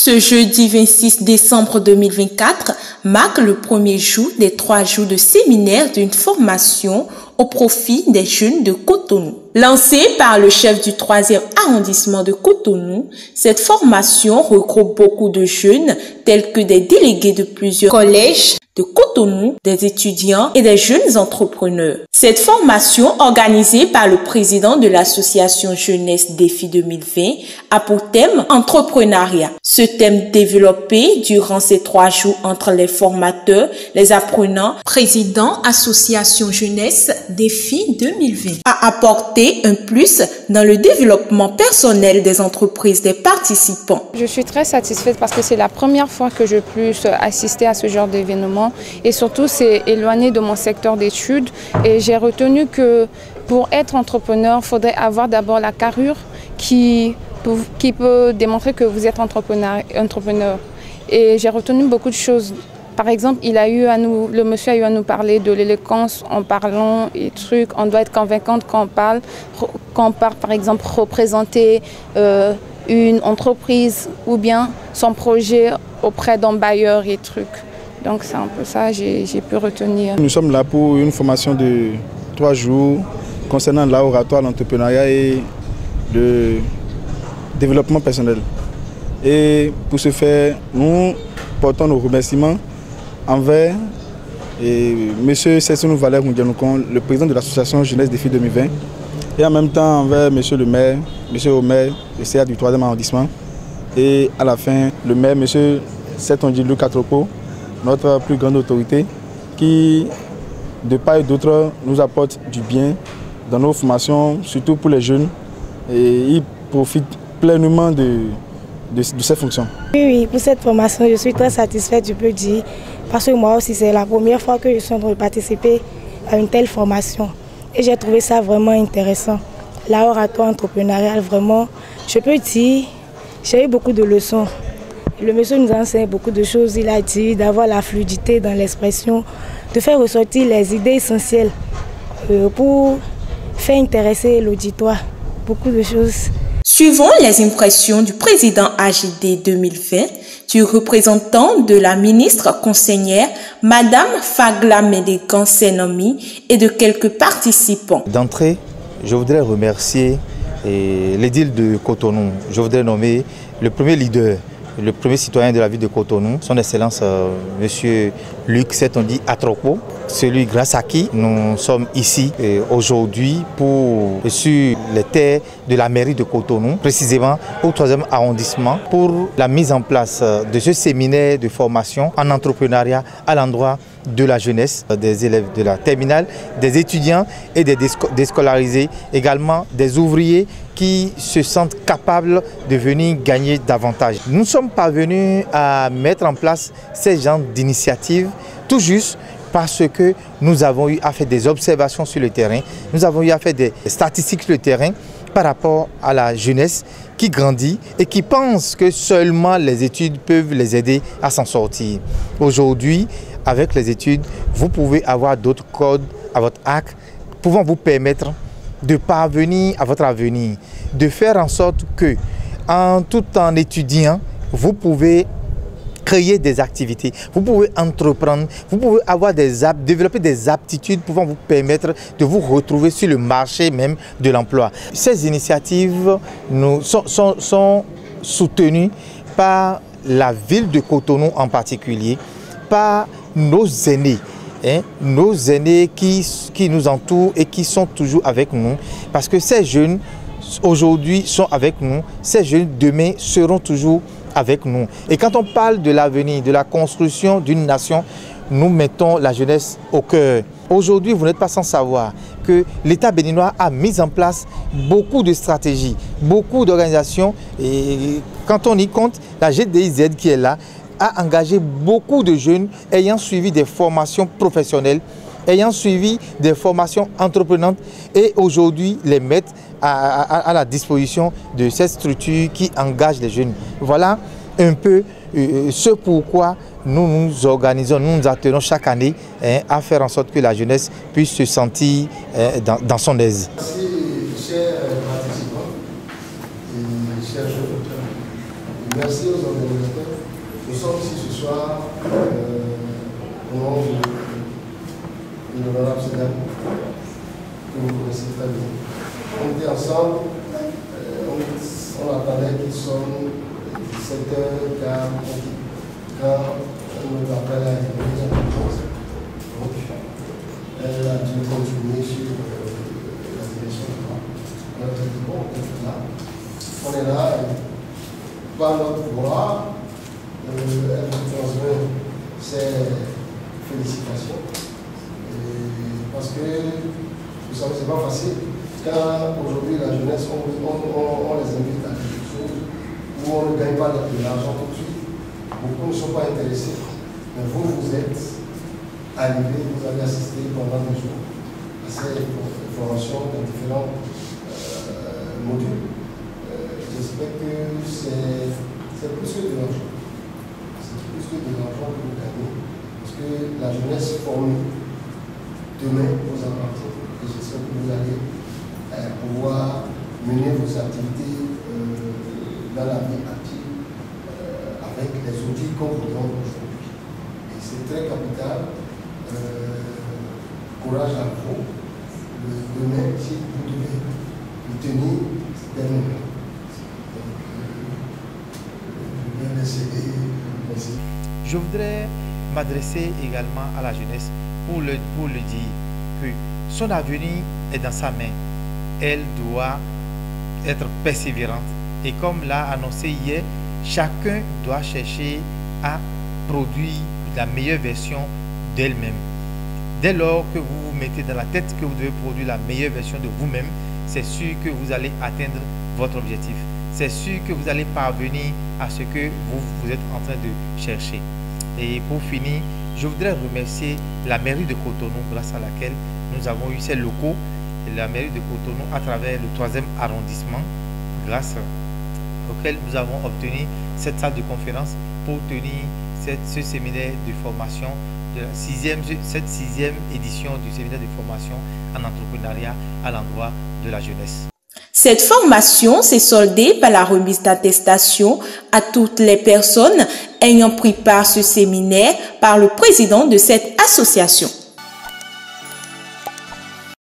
Ce jeudi 26 décembre 2024 marque le premier jour des 3 jours de séminaire d'une formation au profit des jeunes de Cotonou. Lancée par le chef du 3e arrondissement de Cotonou, cette formation regroupe beaucoup de jeunes tels que des délégués de plusieurs collèges de Cotonou, des étudiants et des jeunes entrepreneurs. Cette formation, organisée par le président de l'association Jeunesse Défi 2020, a pour thème entrepreneuriat. Ce thème développé durant ces 3 jours entre les formateurs, les apprenants, président association Jeunesse Défi 2020, a apporté un plus dans le développement personnel des entreprises des participants. Je suis très satisfaite parce que c'est la première fois que je puisse assister à ce genre d'événement et surtout c'est éloigné de mon secteur d'études et j'ai retenu que pour être entrepreneur, il faudrait avoir d'abord la carrure qui peut démontrer que vous êtes entrepreneur. Et j'ai retenu beaucoup de choses. Par exemple, le monsieur a eu à nous parler de l'élégance en parlant et trucs. On doit être convaincante quand on part, par exemple, représenter une entreprise ou bien son projet auprès d'un bailleur et trucs. Donc c'est un peu ça que j'ai pu retenir. Nous sommes là pour une formation de 3 jours concernant l'oratoire, l'entrepreneuriat et le développement personnel. Et pour ce faire, nous portons nos remerciements envers M. Sessonou Valère Moundianoukon, le président de l'association Jeunesse Défi 2020, et en même temps envers M. le maire, M. Omer, le CA du 3e arrondissement, et à la fin, le maire, M. Setondjilou Katropo, notre plus grande autorité, qui, de part et d'autre, nous apporte du bien dans nos formations, surtout pour les jeunes, et ils profitent pleinement de ces fonctions. Oui, pour cette formation, je suis très satisfaite, je peux dire, parce que moi aussi, c'est la première fois que je suis en train de participer à une telle formation. Et j'ai trouvé ça vraiment intéressant. L'oratoire entrepreneurial, vraiment, je peux dire, j'ai eu beaucoup de leçons. Le monsieur nous enseigne beaucoup de choses. Il a dit d'avoir la fluidité dans l'expression, de faire ressortir les idées essentielles pour faire intéresser l'auditoire. Beaucoup de choses. Suivant les impressions du président AJD 2020, du représentant de la ministre conseillère, Madame Fagla Médégan Senomi, et de quelques participants. D'entrée, je voudrais remercier l'édile de Cotonou. Je voudrais nommer le premier leader, le premier citoyen de la ville de Cotonou, son Excellence M. Luc Setondi Atropo, celui grâce à qui nous sommes ici aujourd'hui sur les terres de la mairie de Cotonou, précisément au 3e arrondissement, pour la mise en place de ce séminaire de formation en entrepreneuriat à l'endroit de la jeunesse, des élèves de la terminale, des étudiants et des déscolarisés, également des ouvriers qui se sentent capables de venir gagner davantage. Nous sommes parvenus à mettre en place ces genres d'initiatives tout juste parce que nous avons eu à faire des observations sur le terrain, nous avons eu à faire des statistiques sur le terrain par rapport à la jeunesse qui grandit et qui pense que seulement les études peuvent les aider à s'en sortir. Aujourd'hui, avec les études, vous pouvez avoir d'autres codes à votre arc pouvant vous permettre de parvenir à votre avenir, de faire en sorte que, tout en étudiant, vous pouvez créer des activités, vous pouvez entreprendre, vous pouvez développer des aptitudes pouvant vous permettre de vous retrouver sur le marché même de l'emploi. Ces initiatives sont soutenues par la ville de Cotonou en particulier, par nos aînés. Nos aînés qui nous entourent et qui sont toujours avec nous. Parce que ces jeunes, aujourd'hui, sont avec nous. Ces jeunes, demain, seront toujours avec nous. Et quand on parle de l'avenir, de la construction d'une nation, nous mettons la jeunesse au cœur. Aujourd'hui, vous n'êtes pas sans savoir que l'État béninois a mis en place beaucoup de stratégies, beaucoup d'organisations. Et quand on y compte, la GDIZ qui est là, a engagé beaucoup de jeunes ayant suivi des formations professionnelles, ayant suivi des formations entreprenantes et aujourd'hui les mettre à la disposition de cette structure qui engage les jeunes. Voilà un peu ce pourquoi nous nous organisons, nous nous attelons chaque année à faire en sorte que la jeunesse puisse se sentir dans son aise. Merci, chers participants et chers Merci aux organisateurs. Nous sommes ici ce soir au nom de l'honorable Sédan, que vous connaissez très bien. On était ensemble, on attendait qu'il sonne 17h40 quand nous appelle à l'église en France. Donc, elle a dû continuer sur la direction de droit. On a dit bon, on est là, par notre voix, elle nous transmet ses félicitations. Parce que, vous savez, c'est pas facile. Quand aujourd'hui la jeunesse, on les invite à quelque chose où on ne gagne pas de l'argent tout de suite, beaucoup ne sont pas intéressés. Mais vous êtes arrivés, vous avez assisté pendant des jours à ces formations dans différents modules. J'espère que c'est plus que de l'argent. C'est plus que de l'argent que vous gagnez. Parce que la jeunesse formée demain vous appartient. Et j'espère que vous allez pouvoir mener vos activités dans la vie active avec les outils qu'on vous donne aujourd'hui. Et c'est très capital. Courage à vous. Demain, si vous devez vous tenir dès maintenant. Je voudrais m'adresser également à la jeunesse pour le dire que son avenir est dans sa main. Elle doit être persévérante. Et comme l'a annoncé hier, chacun doit chercher à produire la meilleure version d'elle-même. Dès lors que vous vous mettez dans la tête que vous devez produire la meilleure version de vous-même, c'est sûr que vous allez atteindre votre objectif. C'est sûr que vous allez parvenir à ce que vous êtes en train de chercher. Et pour finir, je voudrais remercier la mairie de Cotonou, grâce à laquelle nous avons eu ces locaux, et la mairie de Cotonou à travers le 3e arrondissement, grâce auquel nous avons obtenu cette salle de conférence pour tenir ce séminaire de formation, cette 6e édition du séminaire de formation en entrepreneuriat à l'endroit de la jeunesse. Cette formation s'est soldée par la remise d'attestation à toutes les personnes ayant pris part à ce séminaire par le président de cette association.